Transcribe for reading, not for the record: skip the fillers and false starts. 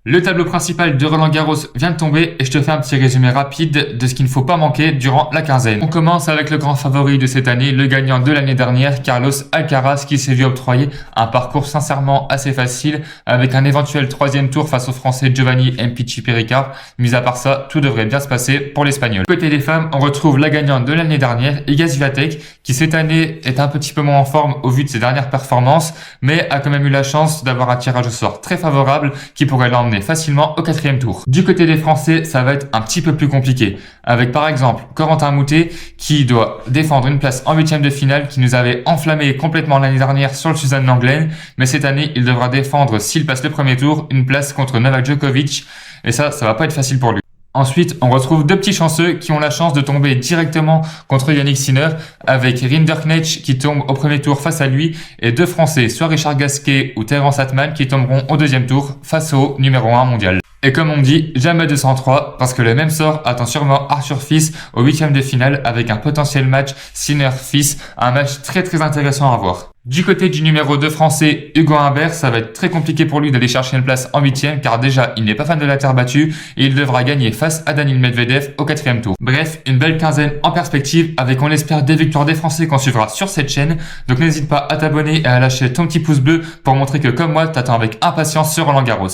Le tableau principal de Roland-Garros vient de tomber et je te fais un petit résumé rapide de ce qu'il ne faut pas manquer durant la quinzaine. On commence avec le grand favori de cette année, le gagnant de l'année dernière, Carlos Alcaraz, qui s'est vu octroyer un parcours sincèrement assez facile avec un éventuel troisième tour face au français Giovanni Mpicci Péricard. Mis à part ça, tout devrait bien se passer pour l'Espagnol. Côté des femmes, on retrouve la gagnante de l'année dernière, Iga Swiatek, qui cette année est un petit peu moins en forme au vu de ses dernières performances, mais a quand même eu la chance d'avoir un tirage au sort très favorable qui pourrait l'emmener facilement au quatrième tour. Du côté des Français, ça va être un petit peu plus compliqué, avec par exemple Corentin Moutet qui doit défendre une place en huitième de finale qui nous avait enflammé complètement l'année dernière sur le Suzanne Lenglen, mais cette année il devra défendre, s'il passe le premier tour, une place contre Novak Djokovic, et ça va pas être facile pour lui. Ensuite, on retrouve deux petits chanceux qui ont la chance de tomber directement contre Yannick Sinner avec Rinderknecht qui tombe au premier tour face à lui et deux Français, soit Richard Gasquet ou Terence Atman qui tomberont au deuxième tour face au numéro 1 mondial. Et comme on dit, jamais 203 parce que le même sort attend sûrement Arthur Fils au huitième de finale avec un potentiel match Sinner-Fils, un match très intéressant à voir. Du côté du numéro 2 français, Hugo Humbert, ça va être très compliqué pour lui d'aller chercher une place en huitième car déjà il n'est pas fan de la terre battue et il devra gagner face à Daniil Medvedev au quatrième tour. Bref, une belle quinzaine en perspective avec, on l'espère, des victoires des Français qu'on suivra sur cette chaîne. Donc n'hésite pas à t'abonner et à lâcher ton petit pouce bleu pour montrer que comme moi t'attends avec impatience ce Roland-Garros.